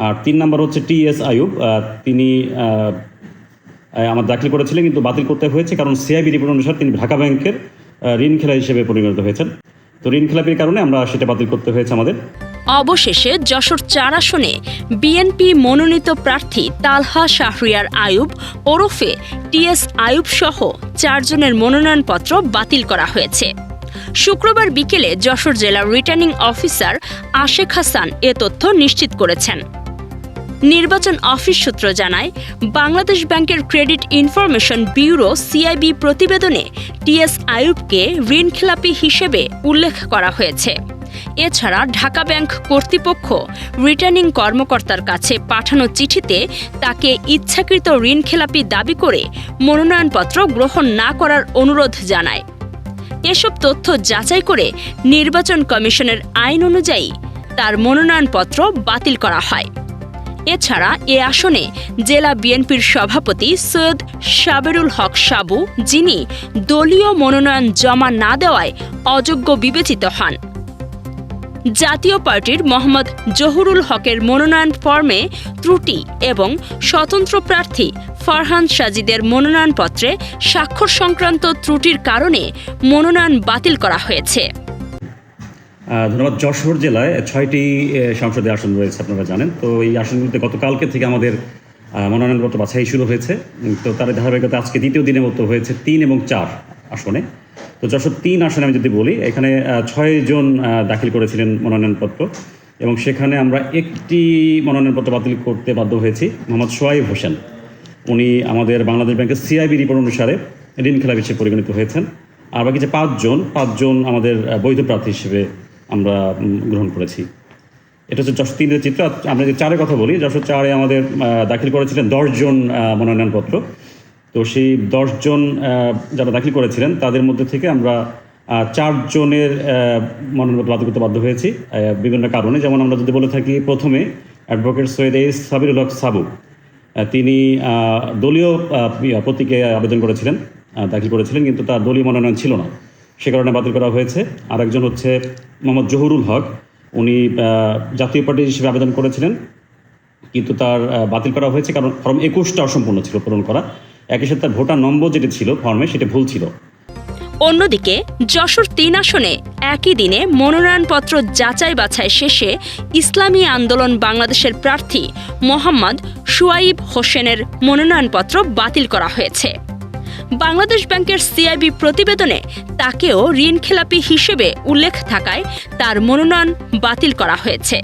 আর 3 নম্বর হচ্ছে টি.এস. আইয়ুব, তিনি আমার দাখিল করেছিলেন কিন্তু বাতিল করতে হয়েছে, কারণ সিআইবি রিপোর্ট অনুসারে তিনি ঢাকা ব্যাংকের ঋণ খেলা হিসেবে পরিণত হয়েছেন। তো ঋণ খেলাপির কারণে আমরা সেটা বাতিল করতে হয়েছে আমাদের। অবশেষে যশোর 4 আসনে বিএনপি মনোনীত প্রার্থী তালহা শাহরিয়ার আইয়ুব ওরফে টি.এস. আইয়ুব সহ 4 জনের মনোনয়নপত্র বাতিল করা হয়েছে। শুক্রবার বিকেলে যশোর জেলার রিটার্নিং অফিসার আশেক হাসান এ তথ্য নিশ্চিত করেছেন। নির্বাচন অফিস সূত্র জানায়, বাংলাদেশ ব্যাংকের ক্রেডিট ইনফরমেশন ব্যুরো সিআইবি প্রতিবেদনে টি.এস. আইয়ুবকে ঋণখেলাপি হিসেবে উল্লেখ করা হয়েছে। এছাড়া ঢাকা ব্যাংক কর্তৃপক্ষ রিটার্নিং কর্মকর্তার কাছে পাঠানো চিঠিতে তাকে ইচ্ছাকৃত ঋণখেলাপি দাবি করে মনোনয়নপত্র গ্রহণ না করার অনুরোধ জানায়। এসব তথ্য যাচাই করে নির্বাচন কমিশনের আইন অনুযায়ী তার মনোনয়নপত্র বাতিল করা হয়। এছাড়া এ আসনে জেলা বিএনপির সভাপতি সৈয়দ সাবেরুল হক সাবু, যিনি দলীয় মনোনয়ন জমা না দেওয়ায় অযোগ্য বিবেচিত হন। জাতীয় পার্টির মোহাম্মদ জহুরুল হকের মনোনয়ন ফর্মে ত্রুটি এবং স্বতন্ত্র প্রার্থী ফারহান সাজিদের মনোনয়নপত্রে স্বাক্ষর সংক্রান্ত ত্রুটির কারণে মনোনয়ন বাতিল করা হয়েছে। ধন্যবাদ। যশোর জেলায় 6টি সংসদীয় আসন রয়েছে, আপনারা জানেন। তো এই আসনগুলিতে গতকালকে থেকে আমাদের মনোনয়নপত্র বাছাই শুরু হয়েছে। তো তার ধারাবাহিকতা আজকে দ্বিতীয় দিনের মতো হয়েছে 3 এবং 4 আসনে। তো যশোর 3 আসনে আমি যদি বলি, এখানে 6 জন দাখিল করেছিলেন মনোনয়নপত্র, এবং সেখানে আমরা একটি মনোনয়নপত্র বাতিল করতে বাধ্য হয়েছি। মোহাম্মদ সোয়াইব হোসেন, উনি আমাদের বাংলাদেশ ব্যাংকের সিআইবি রিপোর্ট অনুসারে ঋণ খেলাপি হিসেবে পরিগণিত হয়েছেন। আর বাকি যে 5 জন আমাদের বৈধ প্রার্থী হিসেবে আমরা গ্রহণ করেছি। এটা হচ্ছে যশোর 3-এর চিত্র। আমরা যে 4-এর কথা বলি, যশোর 4-এ আমাদের দাখিল করেছিলেন 10 জন মনোনয়নপত্র। তো সেই 10 জন যারা দাখিল করেছিলেন তাদের মধ্যে থেকে আমরা 4 জনের মনোনয়নপত্র বাতিল করতে বাধ্য হয়েছি বিভিন্ন কারণে। যেমন আমরা যদি বলে থাকি, প্রথমে অ্যাডভোকেট সৈয়দ সাবিরুল হক সাবু, তিনি দলীয় প্রতীকে আবেদন করেছিলেন, দাখিল করেছিলেন, কিন্তু তার দলীয় মনোনয়ন ছিল না, সে কারণে বাতিল করা হয়েছে। আরেকজন হচ্ছে মোহাম্মদ জহুরুল হক, উনি জাতীয় পার্টি হিসেবে আবেদন করেছিলেন, কিন্তু তার বাতিল করা হয়েছে কারণ ফর্ম 21টা অসম্পূর্ণ ছিল পূরণ করা। একই সাথে তার ভোটার নম্বর যেটা ছিল ফর্মে, সেটা ভুল ছিল। অন্যদিকে যশোর 3 আসনে একই দিনে মনোনয়নপত্র যাচাই বাছাই শেষে ইসলামী আন্দোলন বাংলাদেশের প্রার্থী মোহাম্মদ সোয়াইব হোসেনের মনোনয়নপত্র বাতিল করা হয়েছে। বাংলাদেশ ব্যাংকের সিআইবি প্রতিবেদনে তাকেও ঋণখেলাপি হিসেবে উল্লেখ থাকায় তার মনোনয়ন বাতিল করা হয়েছে।